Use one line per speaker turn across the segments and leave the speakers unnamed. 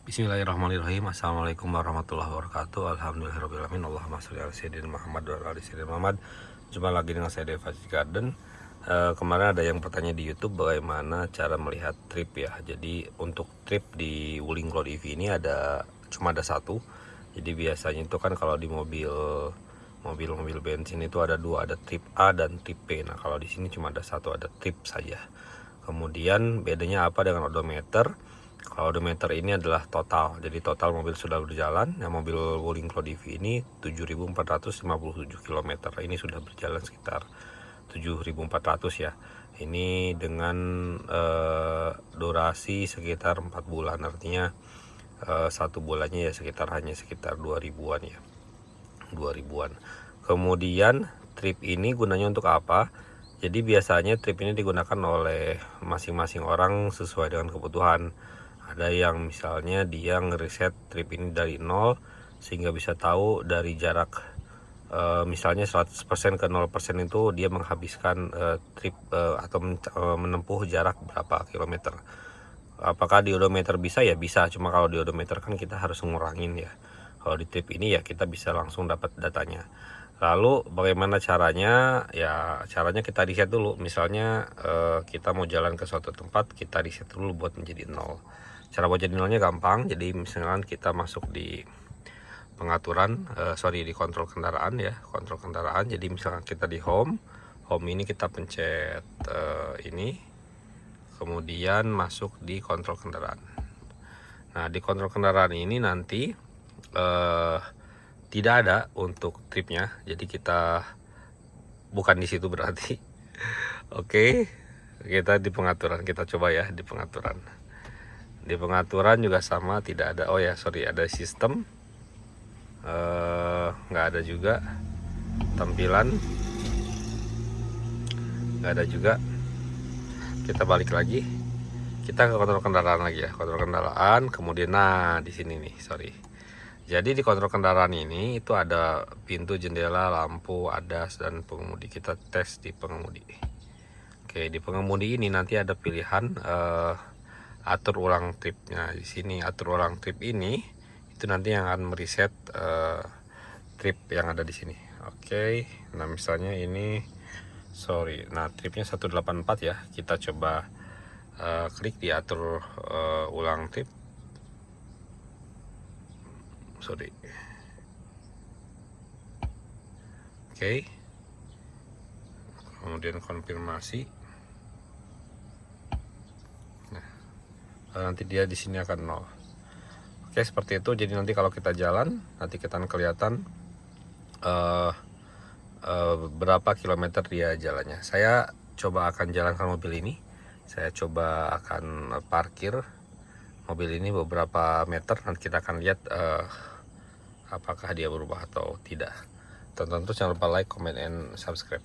Bismillahirrahmanirrahim. Assalamualaikum warahmatullahi wabarakatuh. Alhamdulillahirrahmanirrahim. Allahumma sholli ala sayyidina Muhammad wa ala ali sayyidina Muhammad. Jumpa lagi dengan saya Deva Garden. Kemarin ada yang bertanya di YouTube bagaimana cara melihat trip ya. Jadi untuk trip di Wuling Cloud EV ini cuma ada satu. Jadi biasanya itu kan kalau di mobil bensin itu ada dua, ada trip A dan trip B. Nah kalau di sini cuma ada satu, ada trip saja. Kemudian bedanya apa dengan odometer? Kalau odometer ini adalah total, jadi total mobil sudah berjalan. Nah, mobil Wuling Cloud EV ini 7.457 km. Ini sudah berjalan sekitar 7.400 ya. Ini dengan durasi sekitar 4 bulan, artinya satu bulannya ya hanya sekitar 2.000-an ya, 2.000-an. Kemudian trip ini gunanya untuk apa? Jadi biasanya trip ini digunakan oleh masing-masing orang sesuai dengan kebutuhan. Ada yang misalnya dia ngeriset trip ini dari nol sehingga bisa tahu dari jarak misalnya 100% ke 0% itu dia menghabiskan trip atau menempuh jarak berapa kilometer. Apakah di odometer bisa? Ya bisa, cuma kalau di odometer kan kita harus ngurangin ya. Kalau di trip ini ya kita bisa langsung dapat datanya. Lalu bagaimana caranya? Ya caranya kita reset dulu. Misalnya kita mau jalan ke suatu tempat, kita reset dulu buat menjadi nol. Cara buat jadi nolnya gampang. Jadi misalnya kita masuk di pengaturan, di kontrol kendaraan ya, kontrol kendaraan. Jadi misalkan kita di home ini kita pencet ini, kemudian masuk di kontrol kendaraan. Nah di kontrol kendaraan ini nanti tidak ada untuk tripnya, jadi kita bukan di situ berarti. Oke, kita di pengaturan, kita coba ya di pengaturan. Di pengaturan juga sama, tidak ada. Oh ya ada sistem, nggak ada juga. Tampilan nggak ada juga. Kita balik lagi, kita ke kontrol kendaraan lagi ya, kontrol kendaraan. Kemudian di sini nih, jadi di kontrol kendaraan ini itu ada pintu, jendela, lampu, ADAS, dan pengemudi. Kita tes di pengemudi. Oke, di pengemudi ini nanti ada pilihan atur ulang tripnya. Di sini atur ulang trip ini itu nanti yang akan mereset trip yang ada di sini. Oke, nah misalnya ini nah tripnya 184 ya. Kita coba klik di atur ulang trip. Oke, kemudian konfirmasi. Nanti dia di sini akan 0. Oke, seperti itu. Jadi nanti kalau kita jalan, nanti kita akan kelihatan berapa kilometer dia jalannya. Saya coba akan jalankan mobil ini. Saya coba akan parkir mobil ini beberapa meter. Nanti kita akan lihat apakah dia berubah atau tidak. Tonton terus, jangan lupa like, comment, and subscribe.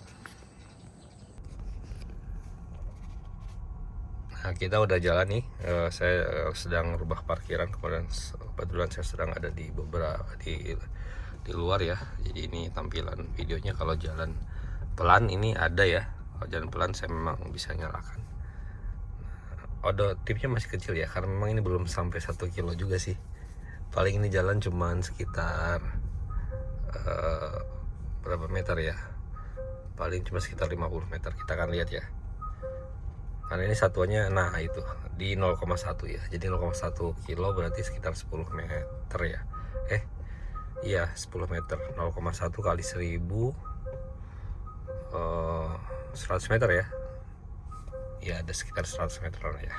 Nah, kita udah jalan nih. Saya sedang rubah parkiran. Kebetulan saya sedang ada di di luar ya. Jadi ini tampilan videonya. Kalau jalan pelan ini ada ya. Kalau jalan pelan saya memang bisa nyalakan. Tipnya masih kecil ya, karena memang ini belum sampai 1 kilo juga sih. Paling ini jalan cuman sekitar berapa meter ya? Paling cuma sekitar 50 meter. Kita akan lihat ya. Karena ini satuannya, nah itu di 0,1 ya. Jadi 0,1 kilo berarti sekitar 10 meter ya. Iya 10 meter. 0,1 kali 1.000 100 meter ya. Ya ada sekitar 100 meter ya.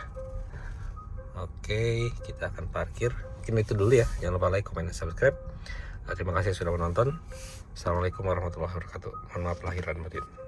Oke, kita akan parkir. Mungkin itu dulu ya. Jangan lupa like, comment, dan subscribe. Terima kasih sudah menonton. Assalamualaikum warahmatullahi wabarakatuh. Mohon maaf lahir dan batin.